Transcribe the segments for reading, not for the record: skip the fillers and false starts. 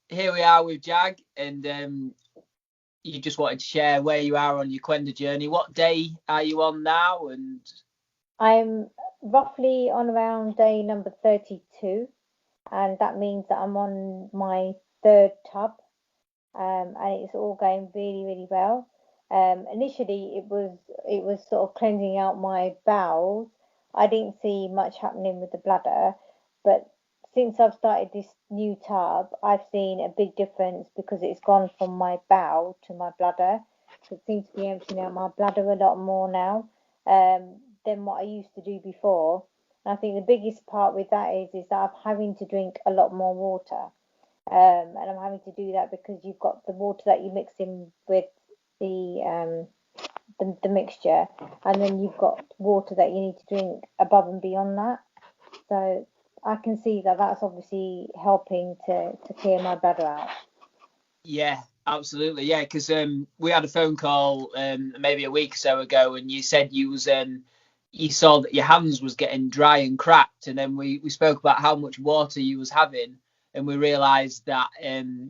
here we are with Jag, and you just wanted to share where you are on your Qenda journey. What day are you on now? And I'm roughly on around day number 32, and that means that I'm on my third tub, and it's all going really, really well. Initially, it was sort of cleansing out my bowels. I didn't see much happening with the bladder, but since I've started this new tub, I've seen a big difference because it's gone from my bowel to my bladder. So it seems to be emptying out my bladder a lot more now, than what I used to do before. And I think the biggest part with that is that I'm having to drink a lot more water. And I'm having to do that because you've got the water that you mix in with the the mixture, and then you've got water that you need to drink above and beyond that. So I can see that that's obviously helping to clear my bladder out. yeah, absolutely, yeah. Because we had a phone call maybe a week or so ago, and you said you saw that your hands was getting dry and cracked, and then we spoke about how much water you was having, and we realised that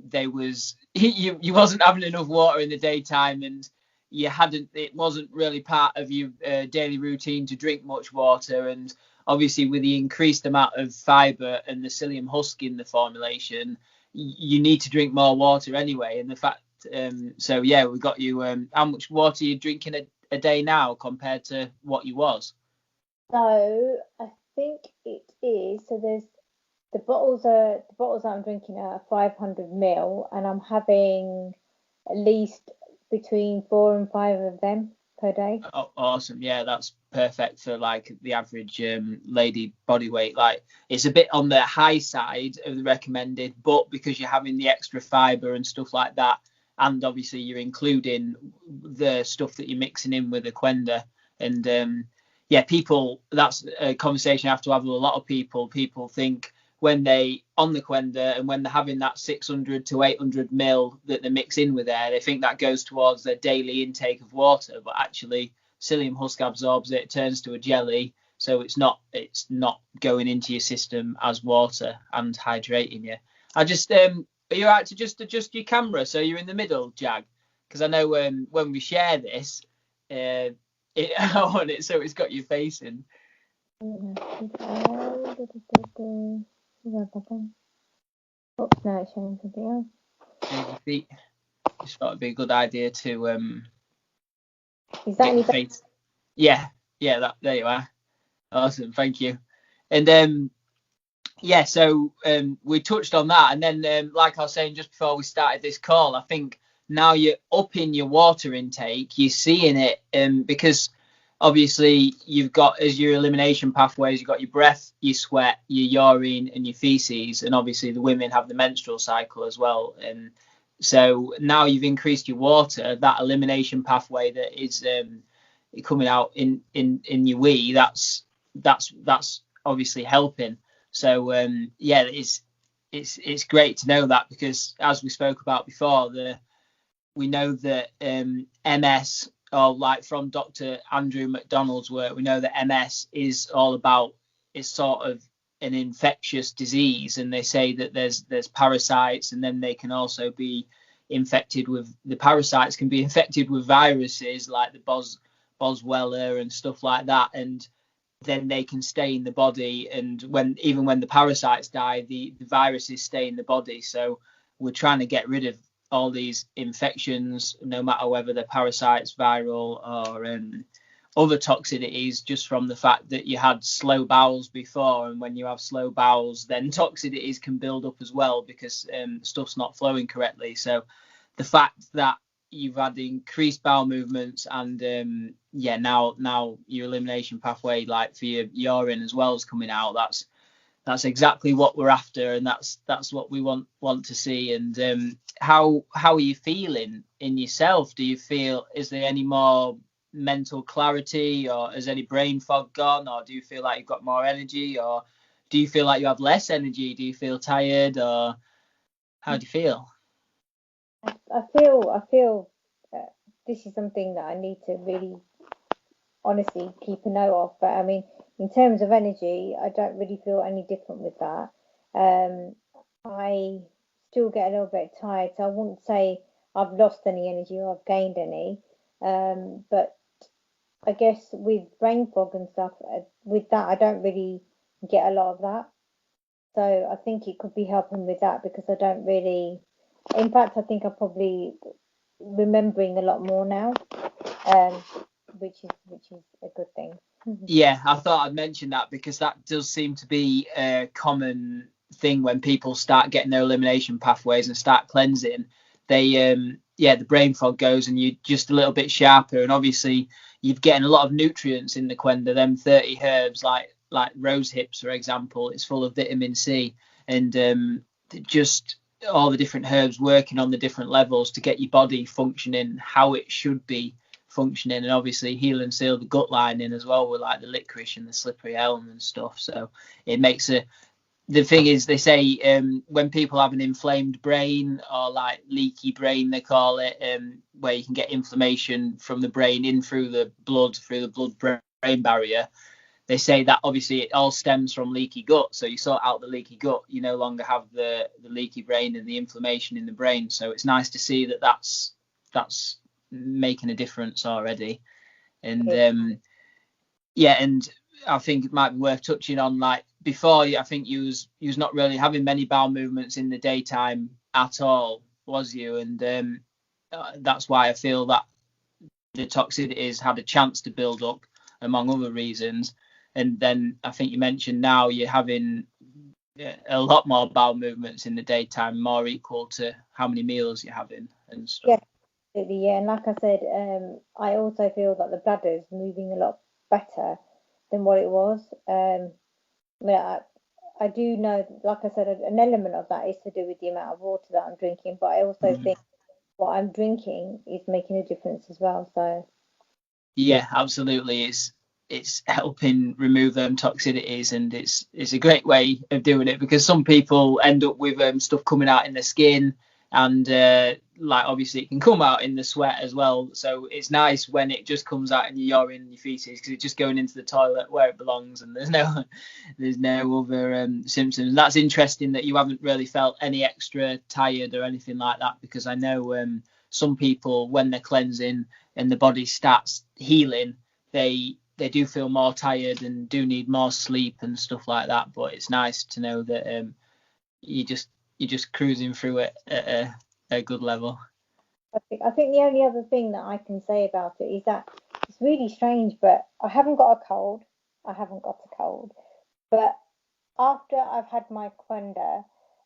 they was you wasn't having enough water in the daytime, and it wasn't really part of your daily routine to drink much water, and obviously with the increased amount of fibre and the psyllium husk in the formulation, you need to drink more water anyway. And the fact, so yeah, we got you. How much water are you drinking a day now compared to what you was? So I think it is. So there's the bottles that I'm drinking are 500 ml, and I'm having at least between 4 and 5 of them per day. Oh, awesome. Yeah, that's perfect for like the average lady body weight. Like it's a bit on the high side of the recommended, but because you're having the extra fiber and stuff like that, and obviously you're including the stuff that you're mixing in with the Qenda, and yeah, people, that's a conversation I have to have with a lot of people. People think when they on the Qenda and when they're having that 600 to 800 mil that they mix in with air, they think that goes towards their daily intake of water, but actually psyllium husk absorbs it, turns to a jelly, so it's not going into your system as water and hydrating you. I just are you all right to just adjust your camera so you're in the middle, Jag? Because I know when we share this, uh, I want it so it's got your face in. Oops, no, it's showing something else. Move your feet. Just thought it'd be a good idea to Is that get any your better? face. Yeah, yeah, that there you are. Awesome, thank you. And yeah, so we touched on that, and then like I was saying just before we started this call, I think now you're upping your water intake, you're seeing it, because obviously you've got as your elimination pathways, you've got your breath, your sweat, your urine, and your feces, and obviously the women have the menstrual cycle as well, and so now you've increased your water, that elimination pathway that is coming out in your wee, that's obviously helping. So yeah, it's great to know that, because as we spoke about before, we know that MS, or like from Dr. Andrew McDonald's work, we know that MS is all about, it's sort of an infectious disease, and they say that there's parasites, and then they can also be infected with, the parasites can be infected with viruses like the Boswellia and stuff like that, and then they can stay in the body, and even when the parasites die, the viruses stay in the body. So we're trying to get rid of all these infections, no matter whether they're parasites, viral, or other toxicities, just from the fact that you had slow bowels before, and when you have slow bowels, then toxicities can build up as well, because stuff's not flowing correctly. So the fact that you've had increased bowel movements, and yeah, now your elimination pathway, like for your urine as well, is coming out, that's exactly what we're after, and that's what we want to see. And how are you feeling in yourself? Do you feel, is there any more mental clarity, or has any brain fog gone, or do you feel like you've got more energy, or do you feel like you have less energy? Do you feel tired, or how do you feel? I feel this is something that I need to really honestly keep a note of. But I mean, in terms of energy, I don't really feel any different with that. I still get a little bit tired. So I wouldn't say I've lost any energy or I've gained any. But I guess with brain fog and stuff, with that, I don't really get a lot of that. So I think it could be helping with that because I don't really. In fact, I think I'm probably remembering a lot more now, um, which is a good thing. Yeah, I thought I'd mention that because that does seem to be a common thing when people start getting their elimination pathways and start cleansing. They, the brain fog goes and you're just a little bit sharper. And obviously, you're getting a lot of nutrients in the Qenda. Them 30 herbs, like rose hips, for example, it's full of vitamin C, and just all the different herbs working on the different levels to get your body functioning how it should be functioning, and obviously heal and seal the gut lining as well with like the licorice and the slippery elm and stuff. So it makes the thing is, they say when people have an inflamed brain or like leaky brain, they call it, where you can get inflammation from the brain in through the blood brain barrier. They say that obviously it all stems from leaky gut. So you sort out the leaky gut, you no longer have the leaky brain and the inflammation in the brain. So it's nice to see that that's making a difference already. And and I think it might be worth touching on, like before, I think you was not really having many bowel movements in the daytime at all, was you? And that's why I feel that the toxicities had a chance to build up, among other reasons. And then I think you mentioned now you're having a lot more bowel movements in the daytime, more equal to how many meals you're having and stuff. Yeah, absolutely. Yeah, and like I said, I also feel that the bladder's moving a lot better than what it was. I mean, I do know, like I said, an element of that is to do with the amount of water that I'm drinking, but I also think what I'm drinking is making a difference as well. So yeah, absolutely, it's helping remove them toxicities, and it's a great way of doing it, because some people end up with stuff coming out in the skin, and like obviously it can come out in the sweat as well. So it's nice when it just comes out in your urine and your feces, because it's just going into the toilet where it belongs, and there's no other symptoms. And that's interesting that you haven't really felt any extra tired or anything like that, because I know some people, when they're cleansing and the body starts healing, they do feel more tired and do need more sleep and stuff like that. But it's nice to know that you're just cruising through it at a good level. I think the only other thing that I can say about it is that it's really strange, but I haven't got a cold. I haven't got a cold. But after I've had my Qenda,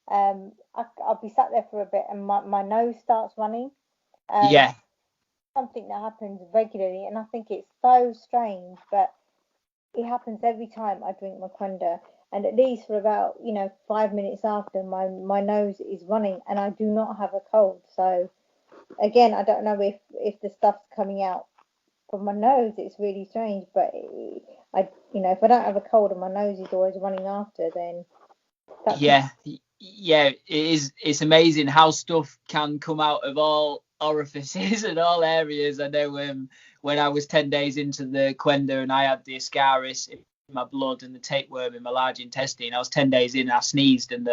I'll be sat there for a bit and my nose starts running. Yeah, Something that happens regularly, and I think it's so strange, but it happens every time I drink my Qenda. And at least for about 5 minutes after, my nose is running, and I do not have a cold. So again, I don't know if the stuff's coming out from my nose. It's really strange, but if I don't have a cold and my nose is always running after, then that could. yeah, it is. It's amazing how stuff can come out of all orifices and all areas. I know when I was 10 days into the Qenda and I had the ascaris in my blood and the tapeworm in my large intestine, I was 10 days in and I sneezed, and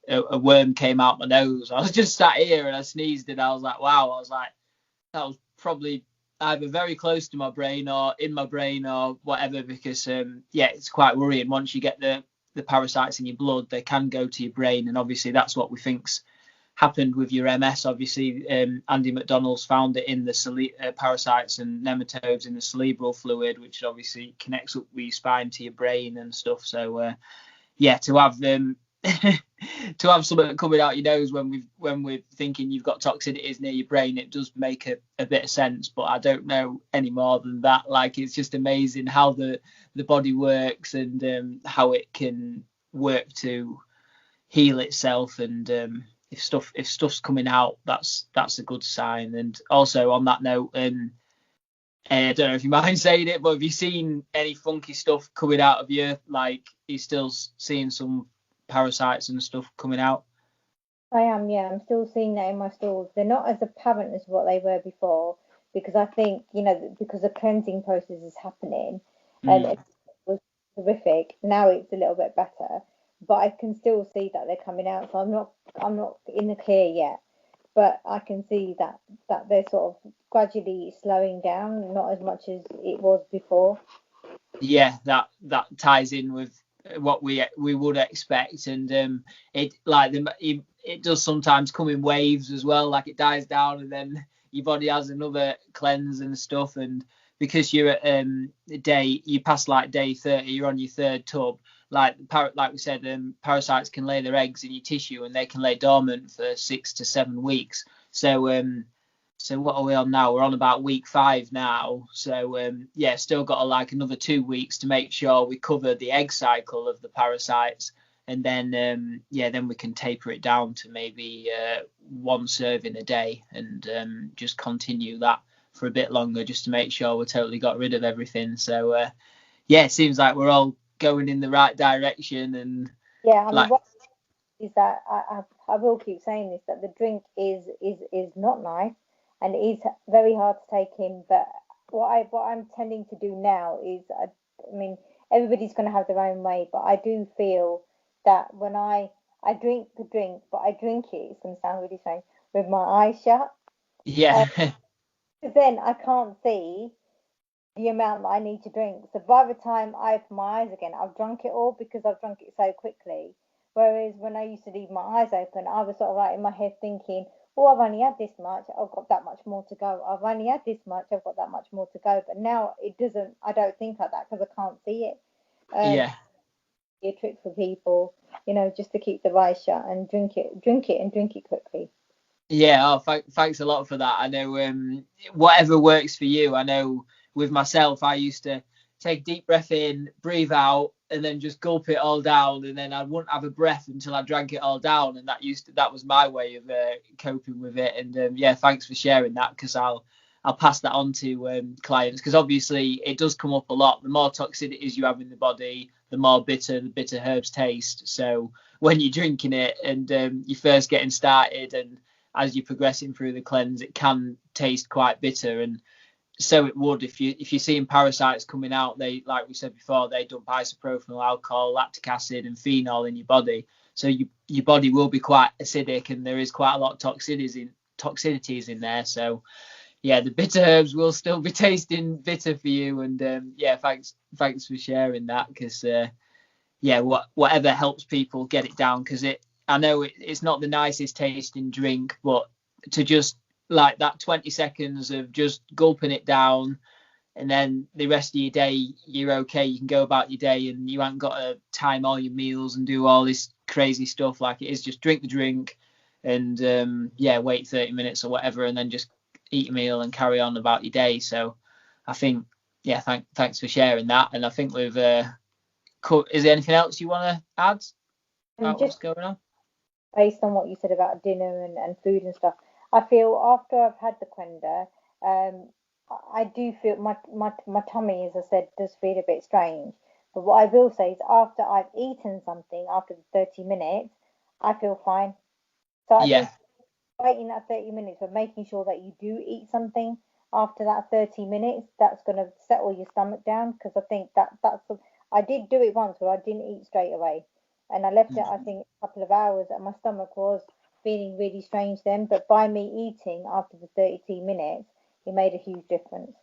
a worm came out my nose. I was just sat here and I sneezed, and I was like, wow. I was like, that was probably either very close to my brain or in my brain or whatever, because it's quite worrying. Once you get the parasites in your blood, they can go to your brain, and obviously that's what we think's happened with your MS. Obviously, Andy McDonald's found it in the parasites and nematodes in the cerebral fluid, which obviously connects up with your spine to your brain and stuff. So to have them to have something coming out your nose when we're thinking you've got toxicities near your brain, it does make a bit of sense. But I don't know any more than that. Like, it's just amazing how the body works, and how it can work to heal itself. And if stuff's coming out, that's a good sign. And also on that note, I don't know if you mind saying it, but have you seen any funky stuff coming out of you? Like, are you still seeing some parasites and stuff coming out? I am, yeah. I'm still seeing that in my stools. They're not as apparent as what they were before, because I think, because the cleansing process is happening, and it was horrific. Now it's a little bit better, but I can still see that they're coming out. So I'm not in the clear yet, but I can see that they're sort of gradually slowing down, not as much as it was before. Yeah, that ties in with what we would expect, and it like it does sometimes come in waves as well. Like it dies down, and then your body has another cleanse and stuff. And because you're at you pass like day 30, you're on your third tub. Like we said, parasites can lay their eggs in your tissue, and they can lay dormant for 6 to 7 weeks. So what are we on now? We're on about week 5 now. So still got like another 2 weeks to make sure we cover the egg cycle of the parasites, and then then we can taper it down to maybe 1 serving a day, and just continue that for a bit longer, just to make sure we're totally got rid of everything. So it seems like we're all going in the right direction. And yeah, I mean, what is that? I will keep saying this, that the drink is not nice. And it is very hard to take in. But what I'm tending to do now is, I mean, everybody's going to have their own way, but I do feel that when I drink the drink, but I drink it, it's going to sound really strange, with my eyes shut. Yeah. Because then I can't see the amount that I need to drink. So by the time I open my eyes again, I've drunk it all because I've drunk it so quickly. Whereas when I used to leave my eyes open, I was sort of like in my head thinking, oh, I've only had this much, I've got that much more to go. I've only had this much, I've got that much more to go. But now it doesn't, I don't think like that because I can't see it. Yeah. A trick for people, just to keep the eyes shut and drink it and drink it quickly. Yeah, thanks a lot for that. I know whatever works for you. I know with myself, I used to take a deep breath in, breathe out, and then just gulp it all down, and then I wouldn't have a breath until I drank it all down, and that was my way of coping with it. And thanks for sharing that, because I'll pass that on to clients, because obviously it does come up a lot. The more toxicities you have in the body, the more bitter the bitter herbs taste. So when you're drinking it and you're first getting started, and as you're progressing through the cleanse, it can taste quite bitter. And so it would if you're seeing parasites coming out. They, like we said before, they dump isopropyl alcohol, lactic acid, and phenol in your body. So your body will be quite acidic, and there is quite a lot of toxicities in there. So the bitter herbs will still be tasting bitter for you. And thanks for sharing that, because whatever helps people get it down, because I know it's not the nicest tasting drink, but to just like that 20 seconds of just gulping it down, and then the rest of your day you're okay, you can go about your day, and you haven't got to time all your meals and do all this crazy stuff. Like it is just drink the drink and wait 30 minutes or whatever, and then just eat a meal and carry on about your day. So I think thanks for sharing that. And I think we've is there anything else you want to add about what's going on? Based on what you said about dinner and food and stuff, I feel after I've had the Qenda, I do feel my tummy, as I said, does feel a bit strange. But what I will say is, after I've eaten something, after the 30 minutes, I feel fine. So I think waiting that 30 minutes, but making sure that you do eat something after that 30 minutes, that's going to settle your stomach down. Because I think I did do it once where I didn't eat straight away. And I left it, I think, a couple of hours, and my stomach was feeling really strange then. But by me eating after the 30 minutes, it made a huge difference.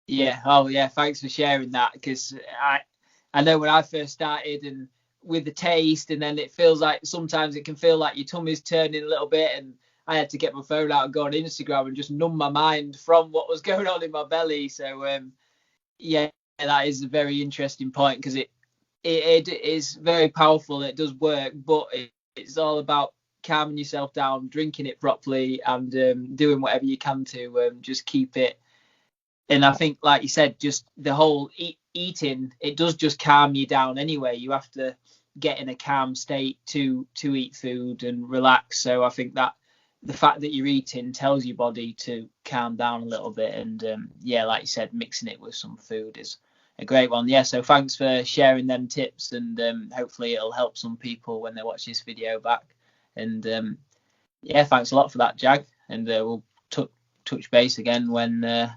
Yeah. Oh, yeah. Thanks for sharing that, because I know when I first started, and with the taste, and then it feels like sometimes it can feel like your tummy's turning a little bit, and I had to get my phone out and go on Instagram and just numb my mind from what was going on in my belly. So that is a very interesting point, because it is very powerful. It does work, but it's all about calming yourself down, drinking it properly, and doing whatever you can to just keep it. And I think, like you said, just the whole eating, it does just calm you down anyway. You have to get in a calm state to eat food and relax. So I think that the fact that you're eating tells your body to calm down a little bit. And like you said, mixing it with some food is a great one. So thanks for sharing them tips, and hopefully it'll help some people when they watch this video back. And thanks a lot for that, Jag. And we'll touch base again when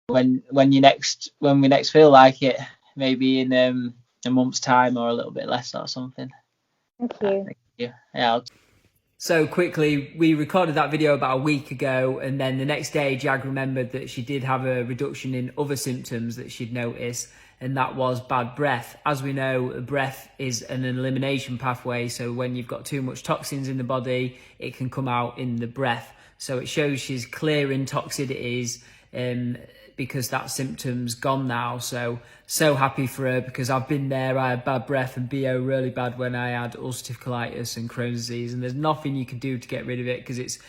we next feel like it, maybe in a month's time or a little bit less or something. Thank you. Thank you. Yeah. So quickly, we recorded that video about a week ago, and then the next day Jag remembered that she did have a reduction in other symptoms that she'd noticed, and that was bad breath. As we know, breath is an elimination pathway, so when you've got too much toxins in the body, it can come out in the breath. So it shows she's clearing toxicities, because that symptom's gone now. So happy for her, because I've been there. I had bad breath and BO really bad when I had ulcerative colitis and Crohn's disease, and there's nothing you can do to get rid of it because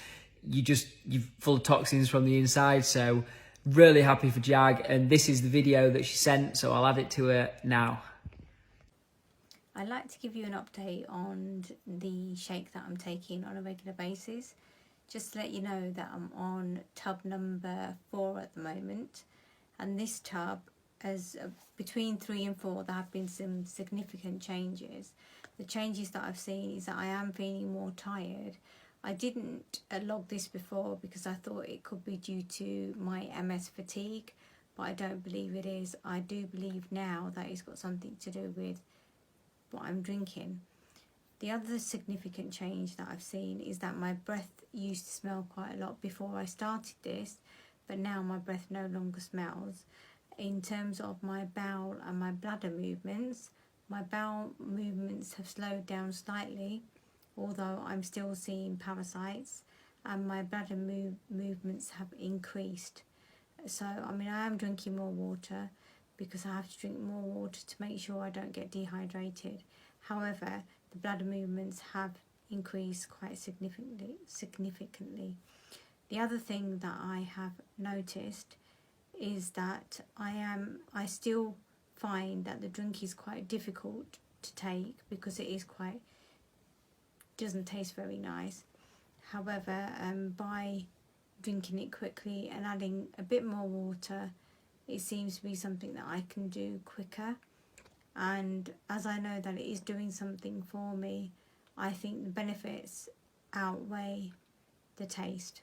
you're full of toxins from the inside. So really happy for Jag, and this is the video that she sent, so I'll add it to her now. I'd like to give you an update on the shake that I'm taking on a regular basis. Just to let you know that I'm on tub number 4 at the moment, and this tub, as between 3 and 4, there have been some significant changes. The changes that I've seen is that I am feeling more tired. I didn't log this before because I thought it could be due to my MS fatigue, but I don't believe it is. I do believe now that it's got something to do with what I'm drinking. The other significant change that I've seen is that my breath used to smell quite a lot before I started this, but now my breath no longer smells. In terms of my bowel and my bladder movements, my bowel movements have slowed down slightly, although I'm still seeing parasites, and my bladder movements have increased. So, I mean, I am drinking more water because I have to drink more water to make sure I don't get dehydrated. However, the bladder movements have increased quite significantly. The other thing that I have noticed is that I still find that the drink is quite difficult to take because it is doesn't taste very nice. However, by drinking it quickly and adding a bit more water, it seems to be something that I can do quicker. And as I know that it is doing something for me, I think the benefits outweigh the taste.